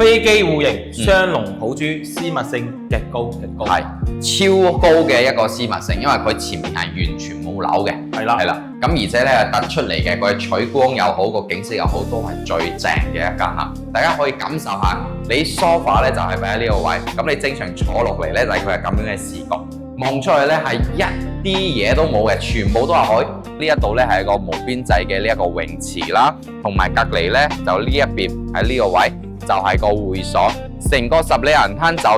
飛機戶型雙龍抱珠，私密性極高極高，係超高嘅一個私密性，因為佢前面係完全冇樓嘅，係啦係啦。咁而且咧突出嚟嘅佢取光又好，個景色又好，都係最正嘅一間啦。大家可以感受下，你 sofa 咧就係擺喺呢個位，咁你正常坐落嚟咧就係佢係咁樣嘅視覺，望出去咧係一啲嘢都冇嘅，全部都係海。呢一度咧係一個無邊際嘅呢一個泳池啦，同埋隔離咧就呢一邊喺呢個位就係個會所。成個十里銀灘就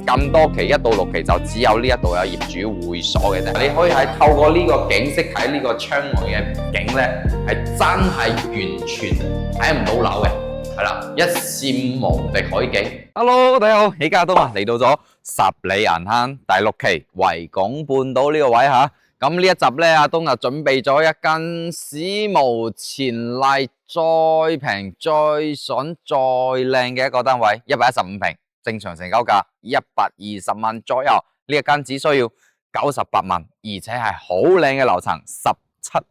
咁多期1到6期就只有呢一度有業主會所嘅啫。你可以係透過呢個景色睇呢個窗外嘅景咧，係真係完全睇唔到樓嘅，係啦，一覽無敵海景。Hello， 大家好，起家都嚟到咗十里銀灘第6期維港半島呢個位嚇。咁呢一集咧，阿東就準備咗一間史無前例、最平、最筍、最靚嘅一個單位，115平，正常成交價120萬左右。呢一間只需要98萬，而且係好靚嘅樓層，17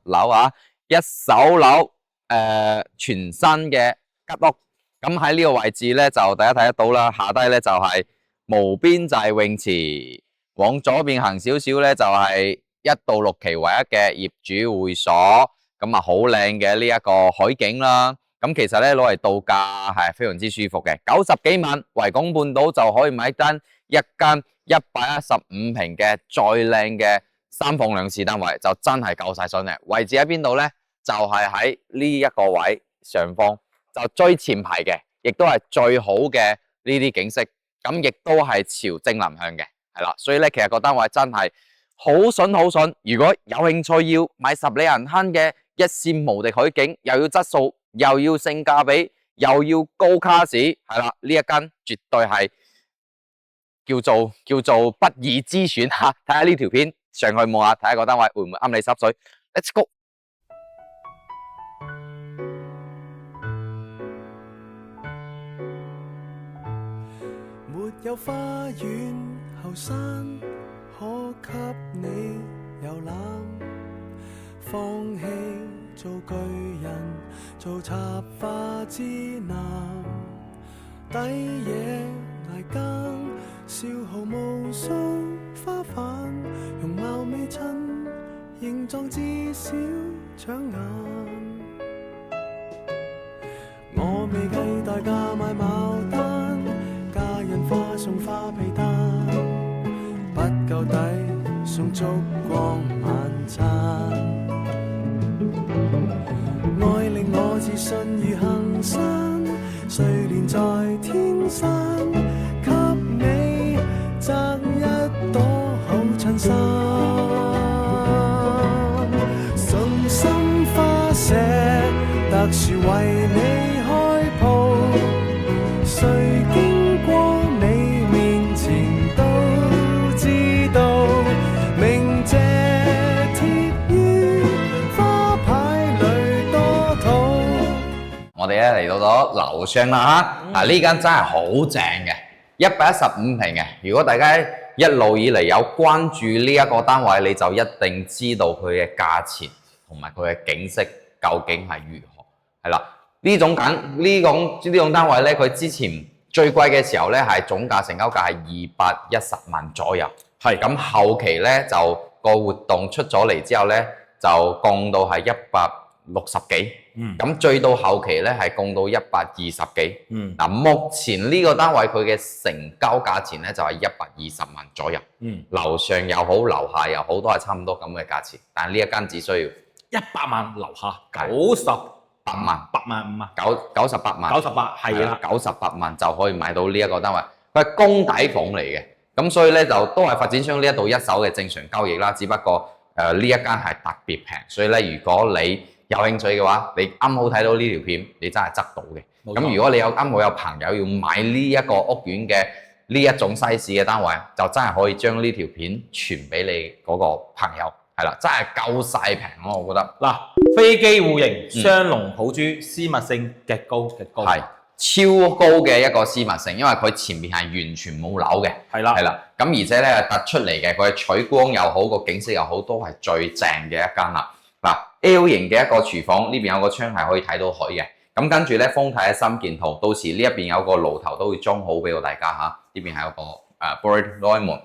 樓啊，一手樓，全新嘅吉屋。咁喺呢個位置咧，就大家睇得到啦，下低咧就係無邊際泳池，往左邊行少少咧就係1到6期唯一嘅業主會所，咁啊好靚嘅呢一個海景啦。咁其實咧攞嚟度假係非常之舒服嘅，90幾萬維港半島就可以買單一間115平嘅再靚嘅3房2室單位，就真係夠晒筍嘅。位置喺邊度咧？就係喺呢一個位上方，就最前排嘅，亦都係最好嘅呢啲景色，咁亦都係朝正南向嘅，係啦。所以咧，其實個單位真係好筍好筍，如果有興趣要買十里銀灘嘅一覽無敵海景，又要質素，又要性價比，又要高卡士，係啦，呢一間絕對係叫做不二之選吓。睇下呢條片上去望下，睇下個單位會唔會啱你濕水。Let's go！ 沒有花園後山可給你遊覽，放棄做巨人，做插花之男，抵夜捱更，消耗無數花瓣，容貌未襯，形狀至少搶眼。我未計代價買牡丹，家人花送花被單，不夠抵送燭光晚餐。愛令我自信如行山，睡蓮在天山，給你摘一朵好襯衫。信心花舍特殊為你開鋪，誰經過你面前都知道，鳴謝貼於花牌裏多土。我哋咧嚟到咗樓上啦嚇，呢間真係好正嘅，115平嘅。如果大家一路以嚟有關注呢一個單位，你就一定知道佢嘅價錢同埋佢嘅景色究竟係如何。係啦，呢種單位咧，佢之前最貴嘅時候咧係總價成交價係210萬左右。係咁後期咧就個活動出咗嚟之後咧，就降到係160幾。咁最到後期咧係降到120幾。嗱，目前呢個單位佢嘅成交價錢咧就係120萬左右。樓上又好，樓下又好，都係差唔多咁嘅價錢。但係呢一間只需要100萬樓下98萬8萬5啊98萬98係啦，98萬就可以買到呢一個單位。佢係公底房嚟嘅，咁所以咧就都係發展商呢一度一手嘅正常交易啦。只不過呢一間係特別平，所以咧如果你有興趣嘅話，你啱好睇到呢條片，你真係執到嘅。咁如果你啱好有朋友要買呢一個屋苑嘅呢一種 size 嘅單位，就真係可以將呢條片傳俾你嗰個朋友，係啦，真係夠晒平咯，我覺得。嗱，飛機戶型雙龍抱珠，私密性極高極高，係超高嘅一個私密性，因為佢前面係完全冇樓嘅，係啦，係啦。咁而且咧突出嚟嘅，佢取光又好，個景色又好，都係最正嘅一間啦。嗱，L 型嘅一個廚房，呢邊有個窗係可以睇到海嘅。咁跟住咧，封睇嘅心件圖，到時呢一邊有個爐頭都會裝好俾到大家嚇。呢邊係有個玻璃開門，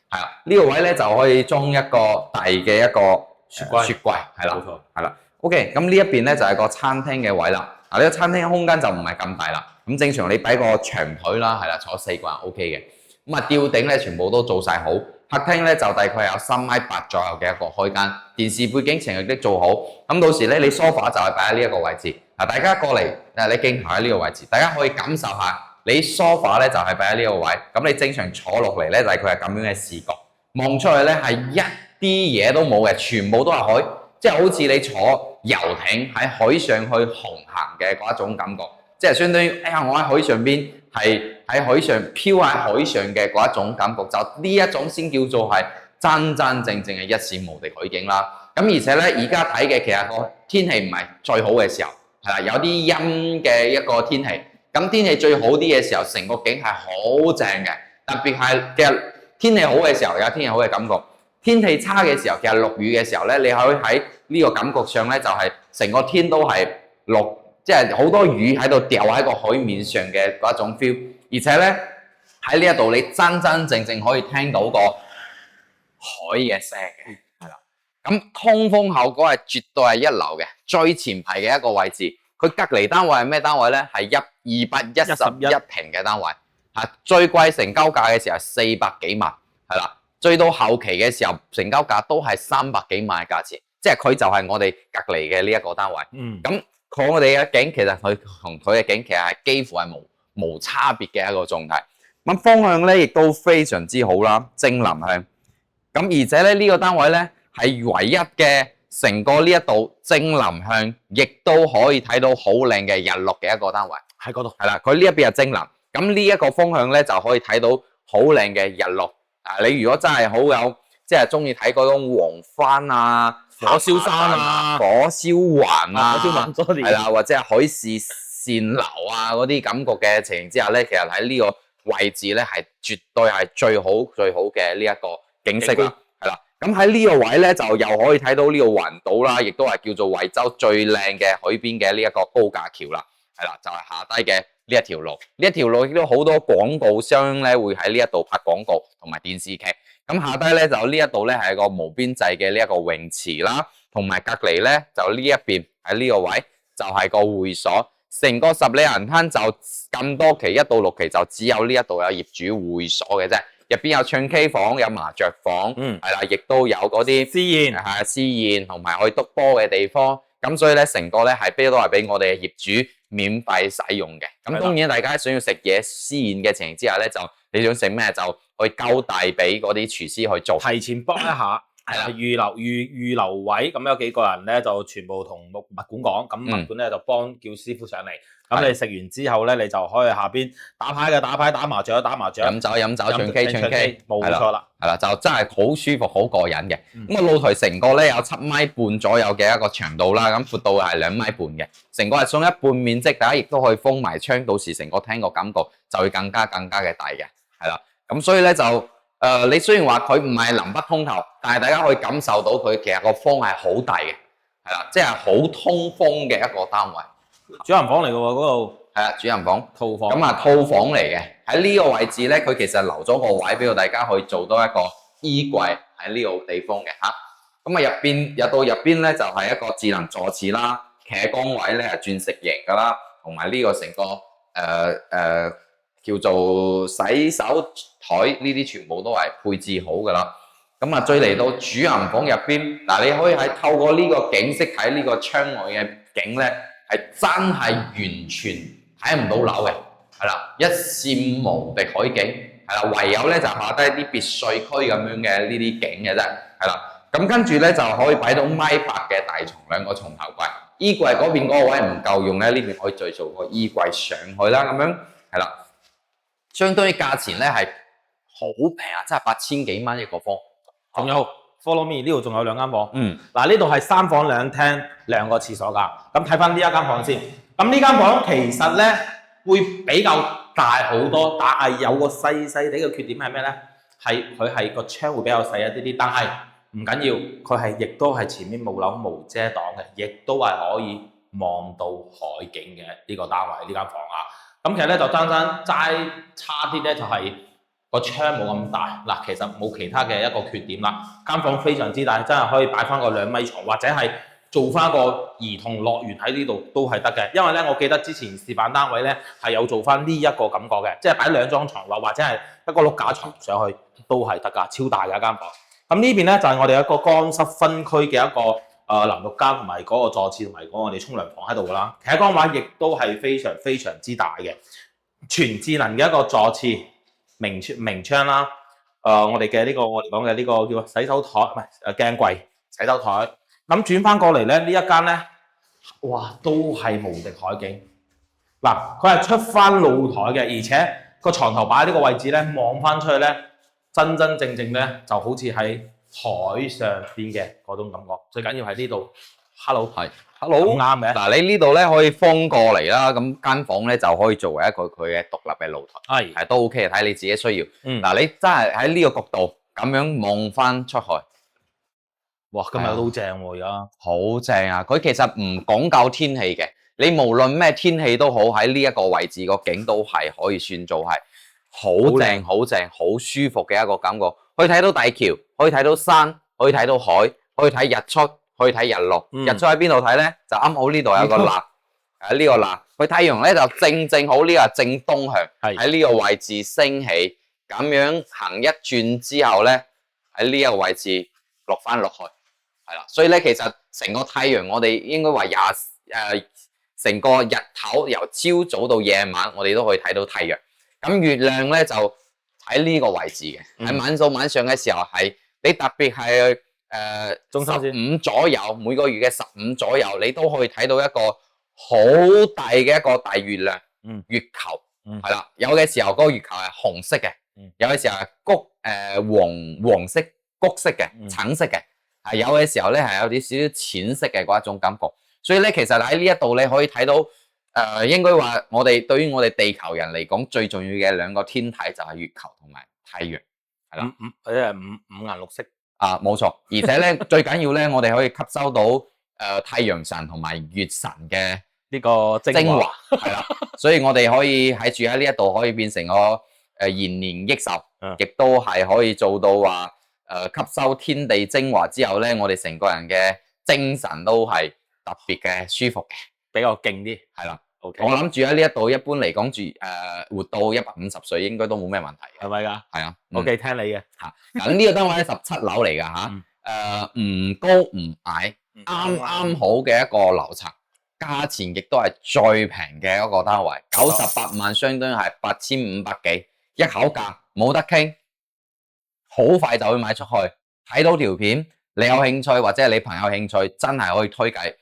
係啦。呢個位咧就可以裝一個大嘅一個雪櫃，係啦，冇錯，係啦。OK， 咁呢一邊咧就係個餐廳嘅位啦。嗱，呢個餐廳空間就唔係咁大啦。咁正常你擺個長腿啦，係啦，坐4個人 OK 嘅。咁啊，吊頂咧全部都做晒好。客廳咧就大概有3.8米左右嘅一個開間，電視背景成日都做好。咁到時咧，你 sofa 就係擺喺呢一個位置。嗱，大家過嚟，你鏡頭喺呢個位置，大家可以感受下，你 sofa 咧就係擺喺呢個位。咁你正常坐落嚟咧，就係佢係咁樣嘅視覺，望出去咧係一啲嘢都冇嘅，全部都係海，即係好似你坐遊艇喺海上去航行嘅嗰一種感覺，即係相當於我喺海上邊係喺海上漂喺海上嘅嗰一種感覺，就呢一種先叫做係真真正正嘅一視無敵海景啦。咁而且咧，而家睇嘅其實個天氣唔係最好嘅時候，係啦，有啲陰嘅一個天氣。咁天氣最好啲嘅時候，成個景係好正嘅，特別係其實天氣好嘅時候有天氣好嘅感覺。天氣差嘅時候，其實落雨嘅時候咧，你可以喺呢個感覺上咧，就係成個天都係落，即係好多雨喺度掉喺個海面上嘅嗰一種 feel。而且咧喺呢一度，你真真正正可以聽到個海嘅聲嘅，係啦。咁通風效果係絕對係一流嘅，最前排嘅一個位置。佢隔離單位係咩單位咧？係211平嘅單位，嚇最貴成交價嘅時候係400幾萬，係啦。最到後期嘅時候，成交價都係300幾萬嘅價錢，即係佢就係我哋隔離嘅呢一個單位。咁我哋嘅景其實佢同佢嘅景其實係幾乎係無差別嘅一個狀態。咁方向咧亦都非常之好啦，正南向。咁而且咧呢個單位咧係唯一嘅成個呢一度正南向，亦都可以睇到好靚嘅日落嘅一個單位。喺嗰度係啦，佢呢一邊係正南，咁呢一個方向咧就可以睇到好靚嘅日落。你如果真係好有即係中意睇嗰種黃昏啊、火燒山啊、火燒環啊，火燒環多啲係啦，或者係海市蜃樓啊嗰啲感覺嘅情形之下咧，其實喺呢個位置咧係絕對係最好嘅呢一個景色啦，係啦。咁喺呢個位咧就又可以睇到呢個環島啦，亦都係叫做惠州最靚嘅海邊嘅呢一個高架橋啦，係啦，就係下低嘅呢一條路，呢一條路亦都好多廣告商咧會喺呢一度拍廣告同埋電視劇。咁下低咧就呢一度咧係個無邊際嘅呢一個泳池啦，同埋隔離咧就呢一邊喺呢個位就係個會所。成個十里銀灘就咁多期1到6期就只有呢一度有業主會所嘅啫，入邊有唱 K 房、有麻雀房，係啦，亦都有嗰啲私宴私宴同埋可以篤波嘅地方。咁所以咧成個咧係都係俾我哋嘅業主免費使用嘅。咁當然大家想要食嘢私宴嘅情形之下咧，就你想食咩就可以交代俾嗰啲廚師去做，提前 book 一下，係啦，預留位，咁有幾個人咧就全部同物管講，咁物管咧就幫叫師傅上嚟，咁你食完之後咧，你就可以下邊打牌嘅打牌，打麻雀打麻雀，飲酒唱 K， 冇錯啦，係啦，就真係好舒服好過癮嘅。咁露台成個咧有7.5米左右嘅一個長度啦，咁闊度係2.5米嘅，成個係送一半面積，大家亦都可以封埋窗，到時成個廳個感覺就會更加嘅大嘅，係啦。咁所以咧就你雖然話佢唔係南北通透，但係大家可以感受到佢其實個風係好大嘅，係啦，即係好通風嘅一個單位。主人房嚟嘅喎，嗰度係啊，主人房、套房。咁啊，套房嚟嘅，喺呢個位置咧，佢其實留咗個位俾到大家去做多一個衣櫃喺呢個地方嘅嚇。咁啊入到入邊咧就係一個智能坐廁啦，企喺崗位咧係鑽石型㗎啦，同埋呢個成個叫做洗手台呢啲全部都係配置好㗎啦。咁啊，再嚟到主人房入邊，嗱，你可以喺透過呢個景色睇呢個窗外嘅景咧，係真係完全睇唔到樓嘅，係啦，一線無敵海景，係啦，唯有咧就下低啲別墅區咁樣嘅呢啲景嘅啫，係啦。咁跟住咧就可以擺到1.8米嘅大床，2個床頭櫃，衣櫃嗰邊嗰個位唔夠用咧，呢邊可以再做個衣櫃上去啦，咁樣係啦。相當於價錢咧係好平啊，真係8000幾蚊一個方。仲有 follow me 呢度仲有2間房。嗱，呢度係3房2廳2個廁所㗎。咁睇翻呢一間房先。咁呢間房其實咧會比較大好多，但係有個細細哋嘅缺點係咩咧？係佢係個窗會比較細一啲啲，但係唔緊要，佢係亦都係前面冇樓無遮擋嘅，亦都係可以望到海景嘅呢個單位呢間房啊。咁其實咧就單齋差啲咧就係個窗冇咁大嗱，其實冇其他嘅一個缺點啦。間房非常之大，真係可以擺翻個2米床，或者係做翻個兒童樂園喺呢度都係得嘅。因為咧我記得之前示範單位咧係有做翻呢一個感覺嘅，即係擺2張床或者係一個碌架床上去都係得㗎，超大嘅一間房。咁呢邊咧就係我哋一個乾濕分區嘅一個淋浴間同埋嗰個坐廁同埋我哋沖涼房喺度㗎啦。企缸位亦都係非常之大嘅，全智能嘅一個坐廁明窗啦。我哋嘅呢個我哋講嘅呢個叫洗手台唔係鏡櫃洗手台。咁轉翻過嚟咧呢一間咧，哇都係無敵海景。嗱，佢係出翻露台嘅，而且個床頭擺喺呢個位置咧，望翻出去咧，真正咧就好似喺海上邊嘅嗰種感覺。最緊要係呢度 ，hello 係 hello 啱嘅。嗱，你呢度咧可以封過嚟啦，咁間房咧就可以作為一個佢嘅獨立嘅露台，係都 OK 嘅，睇你自己需要。嗱，你真係喺呢個角度咁樣望翻出去。哇！今日都好正喎，而家好正啊！佢其實唔講究天氣嘅，你無論咩天氣都好，喺呢一個位置個景都係可以算做係好正、好正、好舒服嘅一個感覺。可以睇到大橋，可以睇到山，可以睇到海，可以睇日出，可以睇日落。日出喺邊度睇咧？就啱好呢度有個罅，喺呢個罅。佢太陽咧就正好呢個正東向，喺呢個位置升起，咁樣行一轉之後咧，喺呢一個位置落翻落去。係啦，所以咧其實成個太陽我哋應該話成個日頭由朝早到夜晚，我哋都可以睇到太陽。咁月亮咧就喺呢個位置嘅，喺晚上嘅時候係你特別係15左右，每個月嘅15左右，你都可以睇到一個好大嘅一個大月亮，月球係啦。有嘅時候嗰個月球係紅色嘅，有嘅時候係黃色、橘色嘅、橙色嘅。係有嘅時候咧，係有啲少少淺色嘅嗰一種感覺，所以咧其實喺呢一度你可以睇到，應該話我哋對於我哋地球人嚟講最重要嘅2個天體就係月球同埋太陽，係啦，五顏六色啊，冇錯，而且咧最緊要咧，我哋可以吸收到太陽神同埋月神嘅呢個精華，係啦，所以我哋可以喺住喺呢一度可以變成個延年益壽，亦都係可以做到話。吸收天地精華之後咧，我哋成個人嘅精神都係特別嘅舒服嘅，比較勁啲，係啦。Okay. 我諗住喺呢一度，一般嚟講住活到150歲應該都冇咩問題，係咪㗎？係啊。OK，聽你嘅嚇。咁呢個單位咧17樓嚟㗎嚇，唔高唔矮，啱好嘅一個樓層，價錢亦都係最平嘅一個單位，98萬相當於係8500幾，一口價冇得傾。好快就會賣出去，睇到條片，你有興趣或者係你朋友興趣，真係可以推介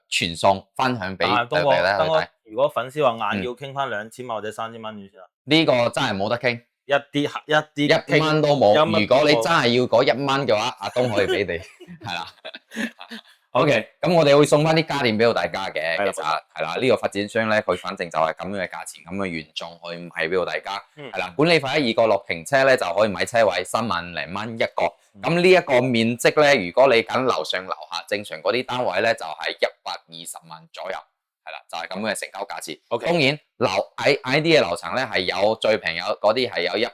傳送分享俾大家。如果粉絲話硬要傾翻2000蚊或者3000蚊點算啊？呢個真係冇得傾，一蚊都冇。如果你真係要嗰1蚊嘅話，阿東可以俾你，係啦。OK，咁我哋會送翻啲家電俾到大家嘅，其實係啦，呢個發展商咧，佢反正就係咁樣嘅價錢，咁嘅原狀可以賣俾到大家，係啦。管理費1、2個落停車咧就可以買車位，3萬零蚊一個。咁呢一個面積咧，如果你揀樓上樓下，正常嗰啲單位咧就係120萬左右，係啦，就係咁嘅成交價錢。當然矮啲嘅樓層咧係有最平有嗰啲係有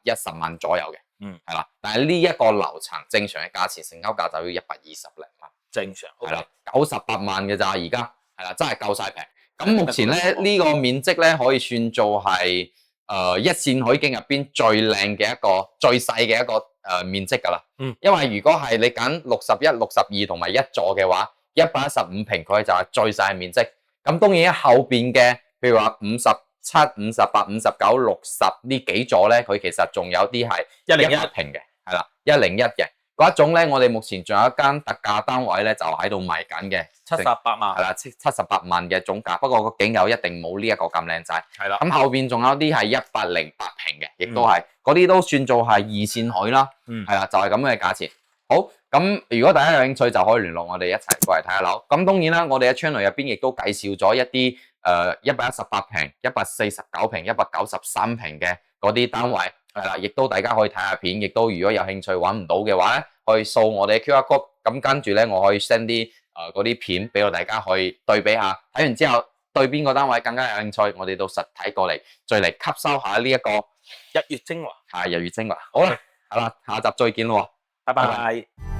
110萬左右嘅，係啦。但係呢一個樓層正常嘅價錢成交價就要120零蚊。正常係啦，98萬嘅咋而家係啦，真係夠晒平。咁目前咧呢個面積咧可以算做係一線海景入邊最靚嘅一個最細嘅一個面積㗎啦。因為如果係你揀61、62同埋1座嘅話，115平佢就係最細嘅面積。咁當然後邊嘅譬如話57、58、59、60呢幾座咧，佢其實仲有啲係101平嘅，係啦，101嘅。嗰一種咧，我哋目前仲有一間特價單位咧，就喺度賣緊嘅，78萬，係啦，78萬嘅總價。不過個景又一定冇呢一個咁靚仔，係啦。咁後邊仲有啲係108平嘅，亦都係嗰啲都算做係二線海啦，係啦，就係咁嘅價錢。好，咁如果大家有興趣，就可以聯絡我哋一齊過嚟睇下樓。咁當然啦，我哋嘅 channel 入邊亦都介紹咗一啲118平、149平、193平嘅嗰啲單位。係啦，亦都大家可以睇下片，亦都如果有興趣揾唔到嘅話咧，可以掃我哋嘅 QR code，咁跟住咧我可以 send 啲嗰啲片俾到大家可以對比下，睇完之後對邊個單位更加有興趣，我哋到實體過嚟再嚟吸收下呢一個日月精華。日月精華。好啦，係啦，下集再見咯喎，拜拜。